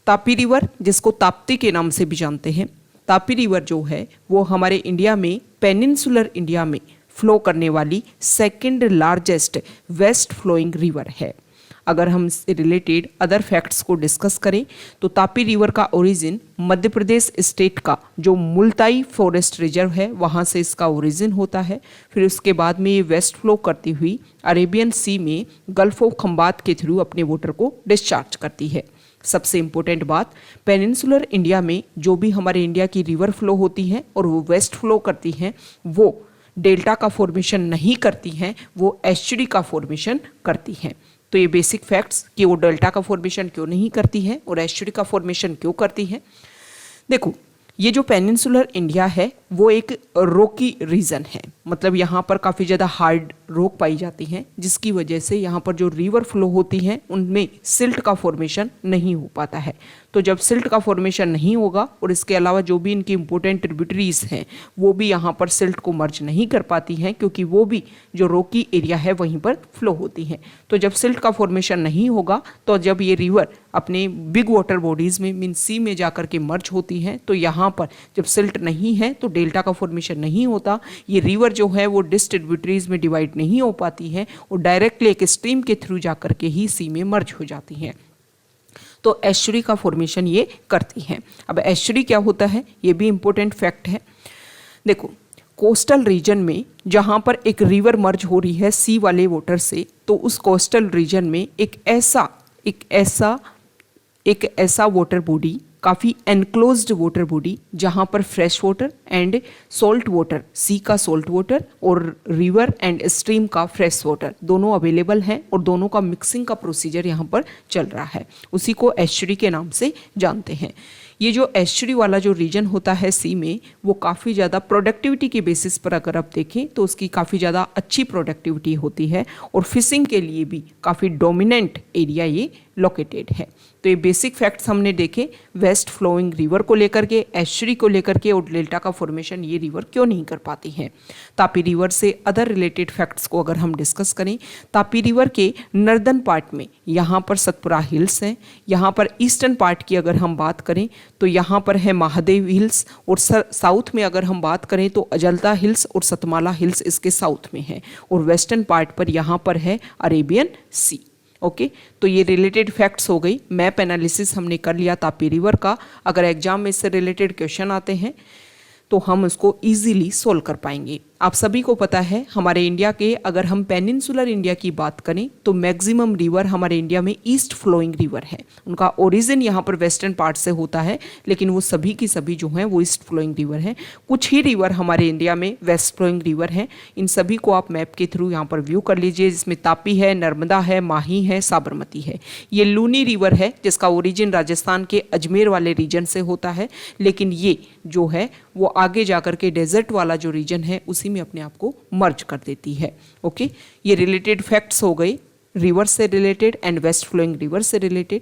Tapi river, जिसको ताप्ती के नाम से भी जानते हैं, तापी रिवर जो है वो हमारे इंडिया में, पेनिनसुलर इंडिया में फ्लो करने वाली second largest west flowing river है। अगर हम इससे रिलेटेड अदर फैक्ट्स को डिस्कस करें तो तापी रिवर का ओरिजिन मध्य प्रदेश स्टेट का जो मुल्ताई फॉरेस्ट रिजर्व है वहाँ से इसका ओरिजिन होता है। फिर उसके बाद में ये वेस्ट फ्लो करती हुई अरेबियन सी में गल्फ ऑफ खंबात के थ्रू अपने वाटर को डिस्चार्ज करती है। सबसे इम्पोर्टेंट बात, पेनिनसुलर इंडिया में जो भी हमारे इंडिया की रिवर फ्लो होती हैं और वो वेस्ट फ्लो करती हैं, वो डेल्टा का फॉर्मेशन नहीं करती हैं, वो एस्चुरी का फॉर्मेशन करती हैं। तो ये बेसिक फैक्ट्स कि वो डेल्टा का फॉर्मेशन क्यों नहीं करती है और एस्चुरी का फॉर्मेशन क्यों करती है। देखो, ये जो पेनिनसुलर इंडिया है वो एक रोकी रीजन है, मतलब यहाँ पर काफ़ी ज़्यादा हार्ड रोक पाई जाती हैं, जिसकी वजह से यहाँ पर जो रिवर फ्लो होती हैं उनमें सिल्ट का फॉर्मेशन नहीं हो पाता है। तो जब सिल्ट का फॉर्मेशन नहीं होगा और इसके अलावा जो भी इनकी इंपॉर्टेंट ट्रिब्यूटरीज हैं वो भी यहाँ पर सिल्ट को मर्ज नहीं कर पाती हैं, क्योंकि वो भी जो रोकी एरिया है वहीं पर फ्लो होती हैं। तो जब सिल्ट का फॉर्मेशन नहीं होगा तो जब ये रिवर अपने बिग वाटर बॉडीज़ में मीन सी में जाकर के मर्ज होती हैं, तो यहाँ पर जब सिल्ट नहीं है तो डेल्टा का फॉर्मेशन नहीं होता, ये रिवर जो है वो डिस्ट्रीब्यूटरीज में डिवाइड नहीं हो पाती है और डायरेक्टली एक स्ट्रीम के थ्रू जाकर के ही सी में मर्ज हो जाती हैं। तो एस्चुरी का फॉर्मेशन ये करती हैं। अब एस्चुरी क्या होता है ये भी इंपॉर्टेंट फैक्ट है। देखो, कोस्टल रीजन में जहाँ पर एक रिवर मर्ज हो रही है सी वाले वाटर से, तो उस कोस्टल रीजन में एक ऐसा वाटर बॉडी, काफ़ी एनक्लोज्ड वाटर बॉडी, जहाँ पर fresh water and salt water, sea का सॉल्ट वाटर और रिवर एंड स्ट्रीम का फ्रेश वाटर दोनों अवेलेबल हैं और दोनों का मिक्सिंग का प्रोसीजर यहाँ पर चल रहा है। उसी को एस्चुरी के नाम से जानते हैं। ये जो एस्चुरी वाला जो रीजन होता है सी में, वो काफ़ी ज़्यादा प्रोडक्टिविटी के बेसिस पर अगर आप देखें तो उसकी काफ़ी ज़्यादा अच्छी प्रोडक्टिविटी होती है और फिशिंग के लिए भी काफ़ी डोमिनेंट एरिया ये लोकेटेड है। तो ये बेसिक फैक्ट्स हमने देखे वेस्ट फ्लोइंग रिवर को लेकर के, एस्चुरी को लेकर के और डेल्टा का फॉर्मेशन ये रिवर क्यों नहीं कर पाती है। तापी रिवर से अदर रिलेटेड फैक्ट्स को अगर हम डिस्कस करें, तापी रिवर के नर्दर्न पार्ट में यहाँ पर सतपुरा हिल्स हैं, यहाँ पर ईस्टर्न पार्ट की अगर हम बात करें तो यहाँ पर है महादेव हिल्स, और साउथ में अगर हम बात करें तो अजंता हिल्स और सतमाला हिल्स इसके साउथ में है, और वेस्टर्न पार्ट पर यहाँ पर है अरेबियन सी। ओके, तो ये रिलेटेड फैक्ट्स हो गई। मैप एनालिसिस हमने कर लिया तापी रिवर का। अगर एग्जाम में इससे रिलेटेड क्वेश्चन आते हैं तो हम उसको इजीली सोल्व कर पाएंगे। आप सभी को पता है हमारे इंडिया के, अगर हम पेनिनसुलर इंडिया की बात करें तो मैक्सिमम रिवर हमारे इंडिया में ईस्ट फ्लोइंग रिवर है। उनका ओरिजिन यहाँ पर वेस्टर्न पार्ट से होता है, लेकिन वो सभी की सभी जो हैं वो ईस्ट फ्लोइंग रिवर हैं। कुछ ही रिवर हमारे इंडिया में वेस्ट फ्लोइंग रिवर हैं। इन सभी को आप मैप के थ्रू यहाँ पर व्यू कर लीजिए, जिसमें तापी है, नर्मदा है, माही है, साबरमती है। ये लूनी रिवर है जिसका ओरिजिन राजस्थान के अजमेर वाले रीजन से होता है, लेकिन ये जो है वो आगे जाकर के डेजर्ट वाला जो रीजन है उसी में अपने आप को मर्ज कर देती है। ओके, ये रिलेटेड फैक्ट्स हो गए रिवर से related and west flowing river से रिलेटेड।